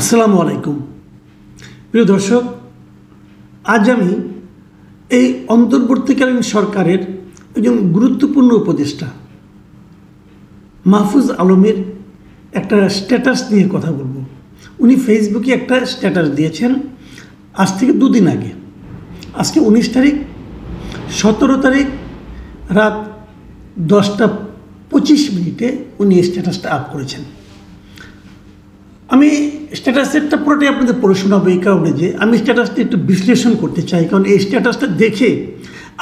আসসালামু আলাইকুম প্রিয় দর্শক, আজ আমি এই অন্তর্বর্তীকালীন সরকারের একজন গুরুত্বপূর্ণ উপদেষ্টা মাহফুজ আলমের একটা স্ট্যাটাস নিয়ে কথা বলবো। উনি ফেসবুকে একটা স্ট্যাটাস দিয়েছেন আজ থেকে দুদিন আগে, আজকে 19 তারিখ, 17 তারিখ রাত 10:25 উনি এই স্ট্যাটাসটা আপ করেছেন। আমি স্ট্যাটাসেরটা পুরোটাই আপনাদের পড়ে শোনাবো এই কারণে যে আমি স্ট্যাটাসটা একটু বিশ্লেষণ করতে চাই, কারণ এই স্ট্যাটাসটা দেখে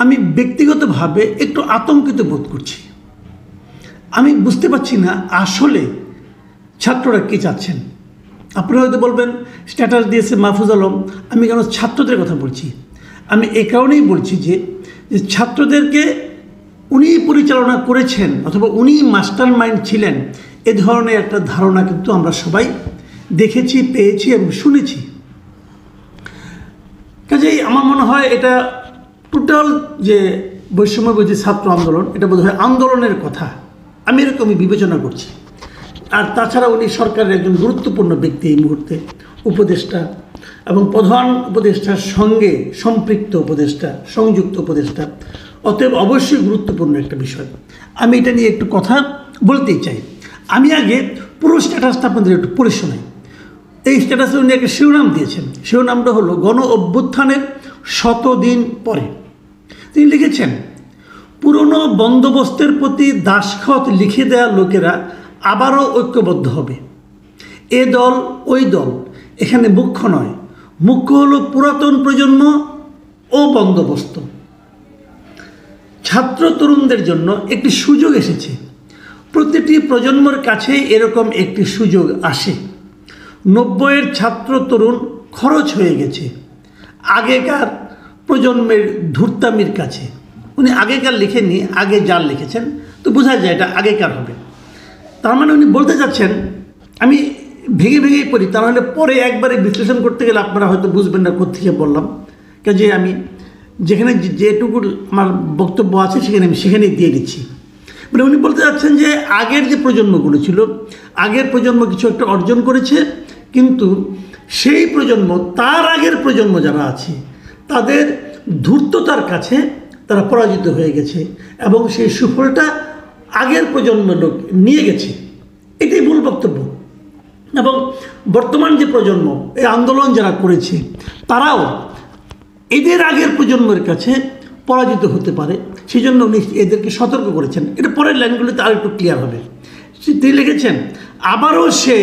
আমি ব্যক্তিগতভাবে একটু আতঙ্কিত বোধ করছি। আমি বুঝতে পারছি না আসলে ছাত্ররা কী চাচ্ছেন। আপনারা হয়তো বলবেন স্ট্যাটাস দিয়েছে মাহফুজ আলম, আমি কেন ছাত্রদের কথা বলছি? আমি এই কারণেই বলছি যে ছাত্রদেরকে উনি পরিচালনা করেছেন অথবা উনি মাস্টার মাইন্ড ছিলেন, এ ধরনের একটা ধারণা কিন্তু আমরা সবাই দেখেছি, পেয়েছি এবং শুনেছি। কাজেই আমার মনে হয় এটা টোটাল যে বৈষম্যবিরোধী ছাত্র আন্দোলন, এটা বোধহয় আন্দোলনের কথা, আমি এরকমই বিবেচনা করছি। আর তাছাড়া উনি সরকারের একজন গুরুত্বপূর্ণ ব্যক্তি, এই মুহূর্তে উপদেষ্টা এবং প্রধান উপদেষ্টার সঙ্গে সম্পৃক্ত উপদেষ্টা, সংযুক্ত উপদেষ্টা, অতএব অবশ্যই গুরুত্বপূর্ণ একটা বিষয়। আমি এটা নিয়ে একটু কথা বলতেই চাই। আমি আগে পুরো স্ট্যাটাসটা আপনাদের একটু পড়ে শোনাই। এই স্ট্যাটাসে উনি একটা শিরোনাম দিয়েছেন, শিরোনামটা হলো গণ অভ্যুত্থানের 100 দিন পরে। তিনি লিখেছেন, পুরনো বন্দোবস্তের প্রতি দাসখত লিখে দেওয়া লোকেরা আবারও ঐক্যবদ্ধ হবে। এ দল ওই দল এখানে মুখ্য নয়, মুখ্য হলো পুরাতন প্রজন্ম ও বন্দোবস্ত। ছাত্র তরুণদের জন্য একটি সুযোগ এসেছে, প্রতিটি প্রজন্মের কাছে এরকম একটি সুযোগ আসে। 90-এর ছাত্র তরুণ খরচ হয়ে গেছে আগেকার প্রজন্মের ধূর্তামির কাছে। উনি আগেকার লিখেননি, আগে যার লিখেছেন, তো বোঝা যায় এটা আগেকার হবে। তার মানে উনি বলতে চাচ্ছেন, আমি ভেঙে ভেঙেই পড়ি, তাহলে পরে একবারে বিশ্লেষণ করতে গেলে আপনারা হয়তো বুঝবেন না কোত্থেকে বললাম। কাজে আমি যেখানে যেটুকু আমার বক্তব্য আছে সেখানেই দিয়ে দিচ্ছি। মানে উনি বলতে চাচ্ছেন যে আগের যে প্রজন্মগুলো ছিল, আগের প্রজন্ম কিছু একটা অর্জন করেছে, কিন্তু সেই প্রজন্ম, তার আগের প্রজন্ম যারা আছে, তাদের ধূর্ততার কাছে তারা পরাজিত হয়ে গেছে এবং সেই সুফলটা আগের প্রজন্মের লোক নিয়ে গেছে। এটাই মূল বক্তব্য। এবং বর্তমান যে প্রজন্ম, এই আন্দোলন যারা করেছে, তারাও এদের আগের প্রজন্মের কাছে পরাজিত হতে পারে, সেই জন্য উনি এদেরকে সতর্ক করেছেন। এটা পরের লাইনগুলিতে আর একটু ক্লিয়ার হবে। তিনি লিখেছেন, আবারও সে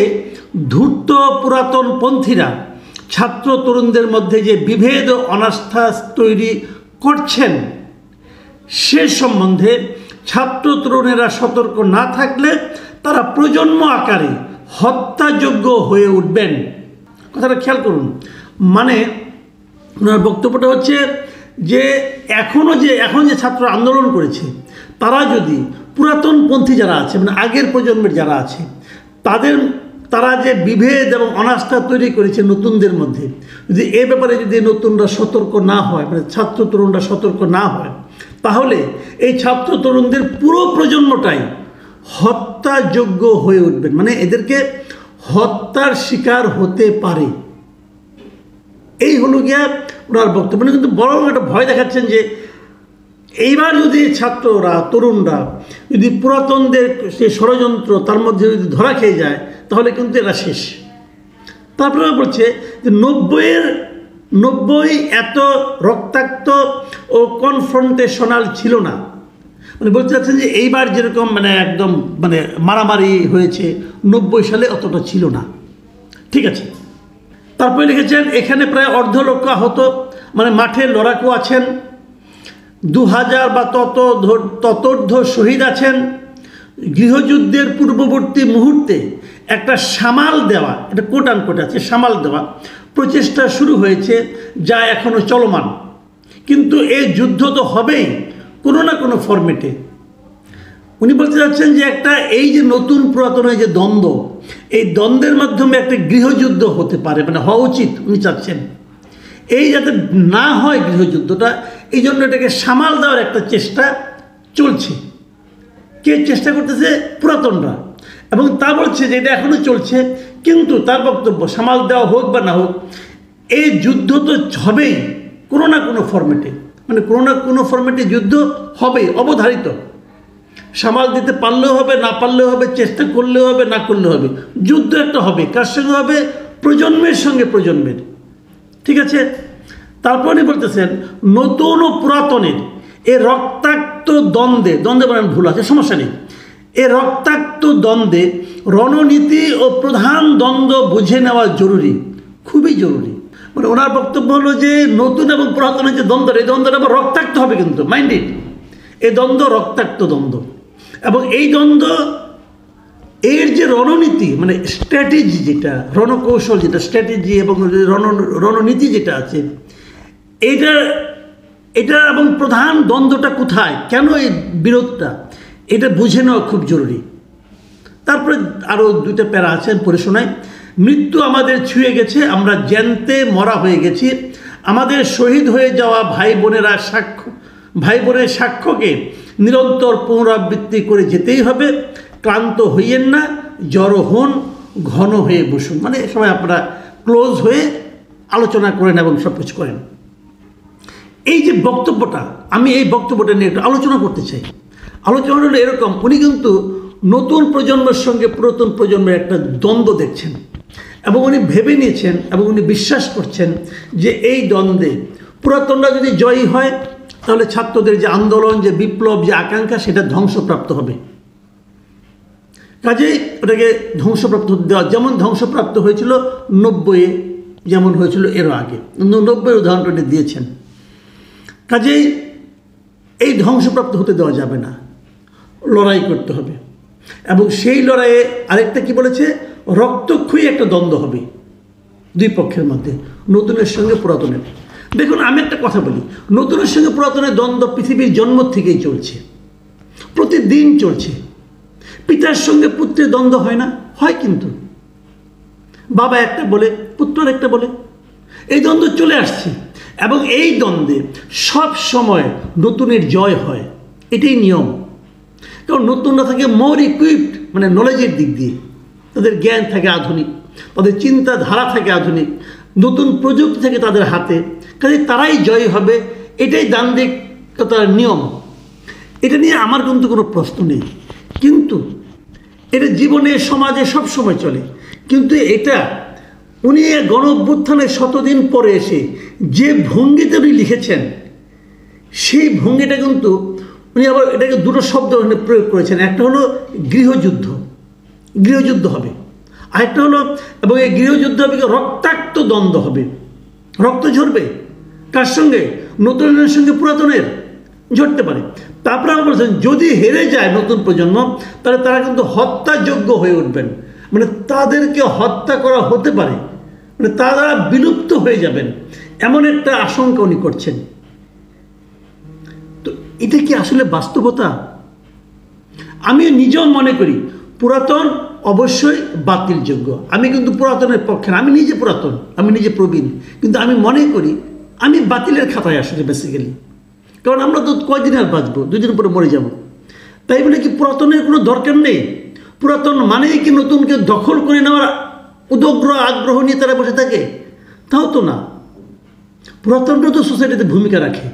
ধূর্ত পুরাতন পন্থীরা ছাত্র তরুণদের মধ্যে যে বিভেদ ও অনাস্থা তৈরি করছেন, সে সম্বন্ধে ছাত্র তরুণেরা সতর্ক না থাকলে তারা প্রজন্ম আকারে হত্যাযোগ্য হয়ে উঠবেন। কথাটা খেয়াল করুন। মানে ওনার বক্তব্যটা হচ্ছে যে এখন যে ছাত্র আন্দোলন করেছে, তারা যদি পুরাতনপন্থী যারা আছে, মানে আগের প্রজন্মের যারা আছে, তারা যে বিভেদ এবং অনাস্থা তৈরি করেছে নতুনদের মধ্যে, যদি এ ব্যাপারে যদি নতুনরা সতর্ক না হয়, মানে ছাত্র তরুণরা সতর্ক না হয়, তাহলে এই ছাত্র তরুণদের পুরো প্রজন্মটাই হত্যাযোগ্য হয়ে উঠবেন। মানে এদেরকে হত্যার শিকার হতে পারে। এই হলো গিয়া ওনার বক্তব্য। কিন্তু বরং একটা ভয় দেখাচ্ছেন যে এইবার যদি ছাত্ররা, তরুণরা যদি পুরাতনদের সে ষড়যন্ত্র তার মধ্যে যদি ধরা খেয়ে যায়, তাহলে কিন্তু এরা শেষ। তারপরে বলছে যে 90 এত রক্তাক্ত ও কনফ্রন্টেশনাল ছিল না। মানে বলতে চাচ্ছেন যে এইবার যেরকম একদম মারামারি হয়েছে, 90 সালে অতটা ছিল না। ঠিক আছে। তারপরে লিখেছেন, এখানে প্রায় অর্ধলক্ষ আহত, মানে মাঠে লড়াকু আছেন, 2000 বা ততোর্ধ্ব শহীদ আছেন। গৃহযুদ্ধের পূর্ববর্তী মুহূর্তে একটা সামাল দেওয়া, এটা কোট আনকোট আছে, সামাল দেওয়া প্রচেষ্টা শুরু হয়েছে, যা এখনও চলমান। কিন্তু এই যুদ্ধ তো হবেই কোনো না কোনো ফরম্যাটে। উনি বলতে চাচ্ছেন যে এই যে নতুন পুরাতনের যে দ্বন্দ্ব, এই দ্বন্দ্বের মাধ্যমে একটা গৃহযুদ্ধ হতে পারে, মানে হওয়া উচিত উনি চাচ্ছেন। এই যাতে না হয় গৃহযুদ্ধটা, এই জন্য এটাকে সামাল দেওয়ার একটা চেষ্টা চলছে। কে চেষ্টা করতেছে? পুরাতনরা। এবং তা বলছে যে এটা এখনও চলছে, কিন্তু তার বক্তব্য সামাল দেওয়া হোক বা না হোক, এই যুদ্ধ তো হবেই কোনো না কোনো ফরম্যাটে, মানে কোনো না কোনো ফরম্যাটে যুদ্ধ হবেই, অবধারিত। সামাল দিতে পারলেও হবে, না পারলেও হবে, চেষ্টা করলেও হবে, না করলেও হবে, যুদ্ধ একটা হবে। কার সঙ্গে হবে? প্রজন্মের সঙ্গে প্রজন্মের। ঠিক আছে। তারপর উনি বলতেছেন নতুন ও পুরাতনের এ রক্তাক্ত দ্বন্দ্বে, দ্বন্দ্বে বলেন ভুল আছে, সমস্যা নেই, এ রক্তাক্ত দ্বন্দ্বে রণনীতি ও প্রধান দ্বন্দ্ব বুঝে নেওয়া জরুরি, খুবই জরুরি। মানে ওনার বক্তব্য হলো যে নতুন এবং পুরাতনের যে দ্বন্দ্ব, এই দ্বন্দ্বটা আবার রক্তাক্ত হবে, কিন্তু মাইন্ড ইট, এই দ্বন্দ্ব রক্তাক্ত দ্বন্দ্ব। এবং এই দ্বন্দ্ব এর যে রণনীতি, মানে স্ট্র্যাটেজি, যেটা রণকৌশল, যেটা স্ট্র্যাটেজি এবং রণনীতি যেটা আছে, এটা এবং প্রধান দ্বন্দ্বটা কোথায়, কেন এই বিরোধটা, এটা বুঝে নেওয়া খুব জরুরি। তারপরে আরও দুইটা প্যারা আছে, পড়ে শোনায়। মৃত্যু আমাদের ছুঁয়ে গেছে, আমরা জ্যান্তে মরা হয়ে গেছি, আমাদের শহীদ হয়ে যাওয়া ভাই বোনের সাক্ষ্যকে নিরন্তর পুনরাবৃত্তি করে যেতেই হবে। ক্লান্ত হইয়েন না, জড়ো হন, ঘন হয়ে বসুন। মানে সবাই আপনারা ক্লোজ হয়ে আলোচনা করেন এবং সব কিছু করেন। এই যে বক্তব্যটা, আমি এই বক্তব্যটা নিয়ে একটু আলোচনা করতে চাই। আলোচনা হলো এরকম, উনি কিন্তু নতুন প্রজন্মের সঙ্গে পুরাতন প্রজন্মের একটা দ্বন্দ্ব দেখছেন এবং উনি ভেবে নিয়েছেন এবং উনি বিশ্বাস করছেন যে এই দ্বন্দ্বে পুরাতনরা যদি জয়ী হয় তাহলে ছাত্রদের যে আন্দোলন, যে বিপ্লব, যে আকাঙ্ক্ষা, সেটা ধ্বংসপ্রাপ্ত হবে। কাজেই ওটাকে ধ্বংসপ্রাপ্ত দেওয়া, যেমন ধ্বংসপ্রাপ্ত হয়েছিল 90-এ, যেমন হয়েছিল এরও আগে। 90-এর উদাহরণটা দিয়েছেন। কাজেই এই ধ্বংসপ্রাপ্ত হতে দেওয়া যাবে না, লড়াই করতে হবে। এবং সেই লড়াইয়ে আরেকটা কি বলেছে, রক্তক্ষয়ী একটা দ্বন্দ্ব হবে দুই পক্ষের মধ্যে, নতুনের সঙ্গে পুরাতনের। দেখুন, আমি একটা কথা বলি, নতুনের সঙ্গে পুরাতনের দ্বন্দ্ব পৃথিবীর জন্ম থেকেই চলছে, প্রতিদিন চলছে। পিতার সঙ্গে পুত্রের দ্বন্দ্ব হয় না? হয়, কিন্তু বাবা একটা বলে, পুত্র একটা বলে, এই দ্বন্দ্ব চলে আসছে। এবং এই দ্বন্দ্বে সব সময় নতুনের জয় হয়, এটাই নিয়ম। কারণ নতুনরা থাকে মোর ইকুইপড, মানে নলেজের দিক দিয়ে, তাদের জ্ঞান থাকে আধুনিক, তাদের চিন্তাধারা থাকে আধুনিক, নতুন প্রযুক্তি থাকে তাদের হাতে, কাজে তারাই জয়ী হবে, এটাই দান্দিকতার নিয়ম। এটা নিয়ে আমার কিন্তু কোনো প্রশ্ন নেই, কিন্তু এটা জীবনে, সমাজে সব সময় চলে। কিন্তু এটা উনি গণ অভ্যুত্থানের 100 দিন পরে এসে যে ভঙ্গিতে উনি লিখেছেন, সেই ভঙ্গিটা কিন্তু উনি আবার এটাকে দুটো শব্দ প্রয়োগ করেছেন। একটা হলো গৃহযুদ্ধ, গৃহযুদ্ধ হবে, আরেকটা হলো, এবং এই গৃহযুদ্ধ হবে রক্তাক্ত দ্বন্দ্ব হবে, রক্ত ঝরবে। কার সঙ্গে? নতুনের সঙ্গে পুরাতনের ঝরতে পারে। তারপরে আমরা বলছেন যদি হেরে যায় নতুন প্রজন্ম, তাহলে তারা কিন্তু হত্যাযোগ্য হয়ে উঠবেন, মানে তাদেরকে হত্যা করা হতে পারে, মানে তারা বিলুপ্ত হয়ে যাবেন, এমন একটা আশঙ্কা উনি করছেন। তো এটা কি আসলে বাস্তবতা? আমি নিজেও মনে করি পুরাতন অবশ্যই বাতিলযোগ্য। আমি কিন্তু পুরাতনের পক্ষে না, আমি নিজে পুরাতন, আমি নিজে প্রবীণ, কিন্তু আমি মনে করি আমি বাতিলের খাতায় আসলে বেসিক্যালি। কারণ আমরা তো কয়দিন আর বাঁচবো, 2 দিন পরে মরে যাব। তাই বলে কি পুরাতনের কোনো দরকার নেই? পুরাতন মানেই কি নতুনকে দখল করে নেওয়ার উদগ্র আগ্রহ নিয়ে তারা বসে থাকে? তাও তো না। পুরাতনটা তো সোসাইটিতে ভূমিকা রাখে।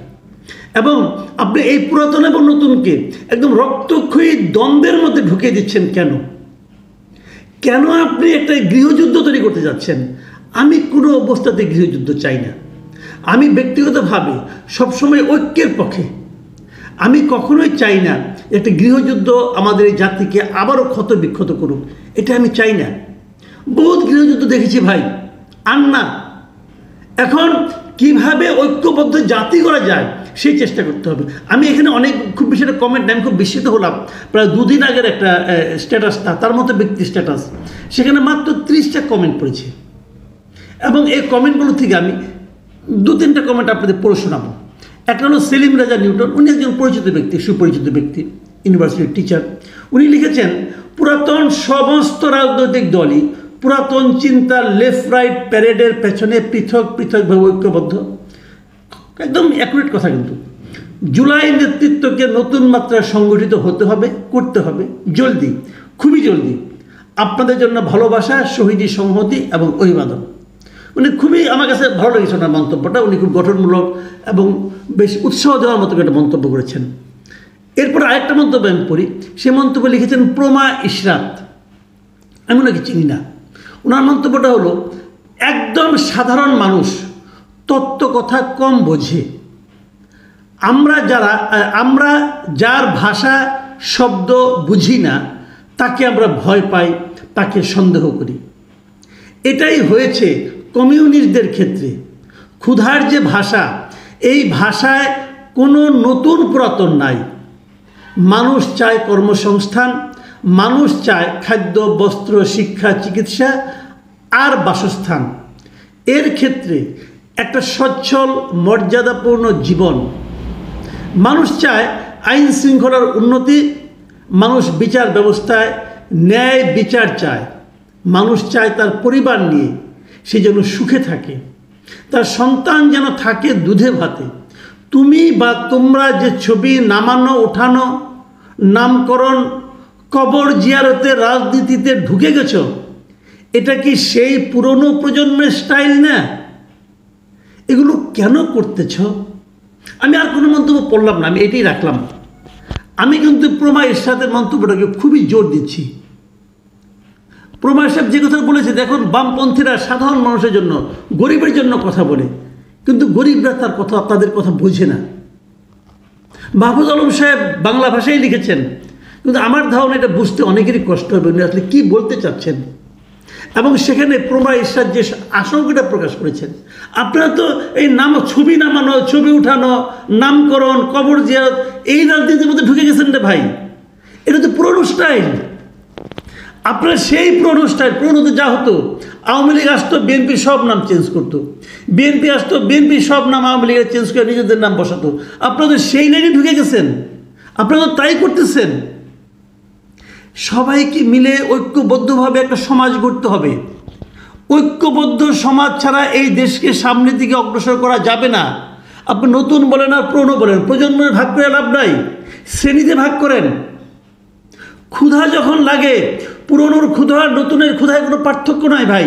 এবং আপনি এই পুরাতন এবং নতুনকে একদম রক্তক্ষয়ী দ্বন্দ্বের মধ্যে ঢুকিয়ে দিচ্ছেন কেন? কেন আপনি একটা গৃহযুদ্ধ তৈরি করতে যাচ্ছেন? আমি কোনো অবস্থাতে গৃহযুদ্ধ চাই না। আমি ব্যক্তিগতভাবে সবসময় ঐক্যের পক্ষে। আমি কখনোই চাই না একটা গৃহযুদ্ধ আমাদের এই জাতিকে আবারও ক্ষত বিক্ষত করুক, এটা আমি চাই না। বহুত গৃহযুদ্ধ দেখেছি ভাই, আর না। এখন কিভাবে ঐক্যবদ্ধ জাতি করা যায় সেই চেষ্টা করতে হবে। আমি এখানে অনেক খুব বেশি একটা কমেন্ট, আমি খুব বিস্মিত হলাম। প্রায় 2 দিন আগের একটা স্ট্যাটাসটা, তার মতো ব্যক্তি স্ট্যাটাস, সেখানে মাত্র 30টা কমেন্ট পড়েছে। এবং এই কমেন্টগুলো থেকে আমি 2-3টা কমেন্ট আপনাদের পড়ে শোনাবো। একটা হলো সেলিম রাজা নিউটন, উনি একজন পরিচিত ব্যক্তি, সুপরিচিত ব্যক্তি, ইউনিভার্সিটির টিচার। উনি লিখেছেন পুরাতন সমস্ত রাজনৈতিক দলই পুরাতন চিন্তার লেফট রাইট প্যারেডের পেছনে পৃথক পৃথকভাবে ঐক্যবদ্ধ। একদম অ্যাকুরেট কথা। কিন্তু জুলাই নেতৃত্বকে নতুন মাত্রায় সংগঠিত হতে হবে, করতে হবে, জলদি, খুবই জলদি। আপনাদের জন্য ভালোবাসা, শহীদি সংহতি এবং অভিবাদন। উনি খুবই আমার কাছে ভালো লেগেছে ওনার মন্তব্যটা। উনি খুব গঠনমূলক এবং বেশ উৎসাহ দেওয়ার মতো একটা মন্তব্য করেছেন। এরপর আরেকটা মন্তব্য আমি পড়ি। সে মন্তব্য লিখেছেন প্রমা ইশরাত। আমি ওনাকে চিনি না। ওনার মন্তব্যটা হলো, একদম সাধারণ মানুষ তত্ত্ব কথা কম বোঝে। আমরা যার ভাষা শব্দ বুঝি না তাকে আমরা ভয় পাই, তাকে সন্দেহ করি। এটাই হয়েছে কমিউনিস্টদের ক্ষেত্রে। ক্ষুধার যে ভাষা, এই ভাষায় কোনো নতুন পুরাতন নাই। মানুষ চায় কর্মসংস্থান, মানুষ চায় খাদ্য, বস্ত্র, শিক্ষা, চিকিৎসা আর বাসস্থান। এর ক্ষেত্রে একটা সচ্ছল মর্যাদাপূর্ণ জীবন। মানুষ চায় আইন শৃঙ্খলার উন্নতি, মানুষ বিচার ব্যবস্থায় ন্যায় বিচার চায়। মানুষ চায় তার পরিবার নিয়ে সে যেন সুখে থাকে, তার সন্তান যেন থাকে দুধে ভাতে। তুমি বা তোমরা যে ছবি নামানো, ওঠানো, নামকরণ, কবর জিয়ারতে, রাজনীতিতে ঢুকে গেছ, এটা কি সেই পুরনো প্রজন্মের স্টাইল না? এগুলো কেন করতেছ? আমি আর কোনো মন্তব্য পড়লাম না, আমি এটাই রাখলাম। আমি কিন্তু প্রমা ইশরাতের মন্তব্যটাকে খুবই জোর দিচ্ছি। প্রমা ইশরাত যে কথা বলেছে, দেখুন বামপন্থীরা সাধারণ মানুষের জন্য, গরিবের জন্য কথা বলে, কিন্তু গরিবরা তাদের কথা বোঝে না। মাহফুজ আলম সাহেব বাংলা ভাষায় লিখেছেন, কিন্তু আমার ধারণা এটা বুঝতে অনেকেরই কষ্ট হবে উনি আসলে কী বলতে চাচ্ছেন। এবং সেখানে প্রমা ইশরাত যে আশঙ্কাটা প্রকাশ করেছেন, আপনারা তো এই ছবি নামানো, ছবি উঠানো, নামকরণ, কবর জিয়ারত, এই রাজনীতির মধ্যে ঢুকে গেছেন রে ভাই। এটা তো পুরনো স্টাইল। আপনারা সেই পুরনো স্টাইল। পুরনোতে যা হতো, আওয়ামী লীগ আসতো, বিএনপি সব নাম চেঞ্জ করতো, বিএনপি আসতো, বিএনপি সব নাম আওয়ামী লীগের চেঞ্জ করে নিজেদের নাম বসাতো। আপনারা তো সেই লাইনে ঢুকে গেছেন, আপনারা তো তাই করতেছেন। সবাইকে মিলে ঐক্যবদ্ধভাবে একটা সমাজ গড়তে হবে। ঐক্যবদ্ধ সমাজ ছাড়া এই দেশকে সামনের দিকে অগ্রসর করা যাবে না। আপনি নতুন বলেন আর পুরনো বলেন, প্রজন্মের ভাগ করে লাভ নাই, শ্রেণীতে ভাগ করেন। ক্ষুধা যখন লাগে, পুরনোর ক্ষুধা নতুনের ক্ষুধায় কোনো পার্থক্য নাই ভাই।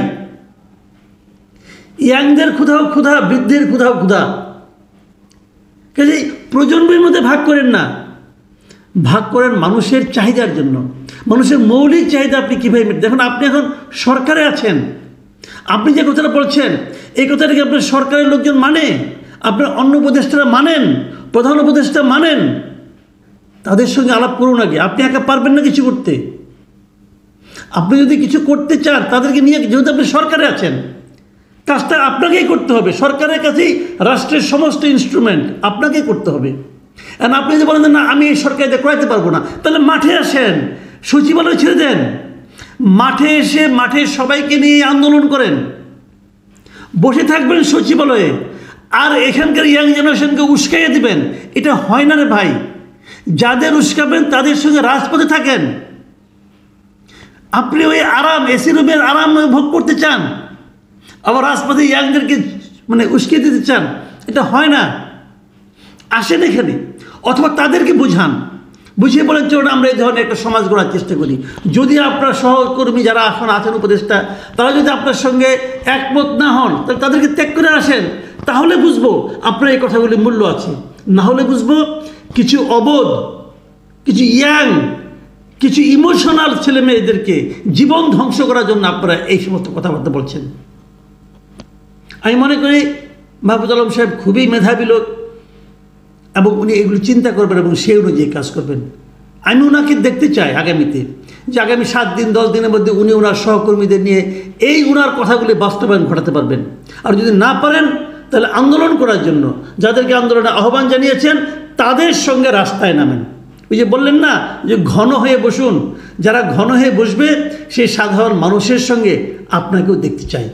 ইয়াংদের ক্ষুধাও ক্ষুধা, বৃদ্ধের ক্ষুধাও ক্ষুধা। কাজেই প্রজন্মের মধ্যে ভাগ করেন না, ভাগ করেন মানুষের চাহিদার জন্য। মানুষের মৌলিক চাহিদা আপনি কীভাবে দেখুন, আপনি এখন সরকারে আছেন, আপনি যে কথাটা বলছেন এই কথাটাকে আপনার সরকারের লোকজন মানে, আপনার অন্য উপদেষ্টারা মানেন, প্রধান উপদেষ্টা মানেন, তাদের সঙ্গে আলাপ করুন আগে। আপনি একা পারবেন না কিছু করতে। আপনি যদি কিছু করতে চান তাদেরকে নিয়ে, যেহেতু আপনি সরকারে আছেন, কাজটা আপনাকেই করতে হবে। সরকারের কাছেই রাষ্ট্রের সমস্ত ইনস্ট্রুমেন্ট আপনাকেই করতে হবে। আর আপনি যদি বলেন না আমি এই সরকারিতে করাইতে পারবো না, তাহলে মাঠে আসেন, সচিবালয় ছেড়ে দেন, মাঠে এসে মাঠে সবাইকে নিয়ে আন্দোলন করেন। বসে থাকবেন সচিবালয়ে আর এখানকার ইয়াং জেনারেশনকে উস্কাইয়ে দিবেন, এটা হয় না রে ভাই। যাদের উস্কাবেন তাদের সঙ্গে রাজপথে থাকেন। আপনি ওই আরাম, এসি রুমের আরাম ভোগ করতে চান, আবার রাজপথে ইয়াংদেরকে উস্কিয়ে দিতে চান, এটা হয় না। আসেন এখানে, অথবা তাদেরকে বুঝিয়ে বলেন চলুন আমরা এই ধরনের একটা সমাজ গড়ার চেষ্টা করি। যদি আপনার সহকর্মী যারা এখন আছেন উপদেষ্টা, তারা যদি আপনার সঙ্গে একমত না হন, তাহলে তাদেরকে ত্যাগ করে আসেন। তাহলে বুঝবো আপনার এই কথাগুলির মূল্য আছে। না হলে বুঝবো কিছু অবোধ, কিছু ইয়াং, কিছু ইমোশনাল ছেলে মেয়েদেরকে জীবন ধ্বংস করার জন্য আপনারা এই সমস্ত কথাবার্তা বলছেন। আমি মনে করি মাহফুজ আলম সাহেব খুবই মেধাবী লোক এবং উনি এগুলো চিন্তা করবেন এবং সেই অনুযায়ী কাজ করবেন। আমি ওনাকে দেখতে চাই আগামীতে, যে আগামী 7 দিন 10 দিনের মধ্যে উনি ওনার সহকর্মীদের নিয়ে এই ওনার কথাগুলি বাস্তবায়ন ঘটাতে পারবেন। আর যদি না পারেন তাহলে আন্দোলন করার জন্য যাদেরকে আন্দোলনে আহ্বান জানিয়েছেন তাদের সঙ্গে রাস্তায় নামেন। ওই যে বললেন না যে ঘন হয়ে বসুন, যারা ঘন হয়ে বসবে সেই সাধারণ মানুষের সঙ্গে আপনাকেও দেখতে চাই।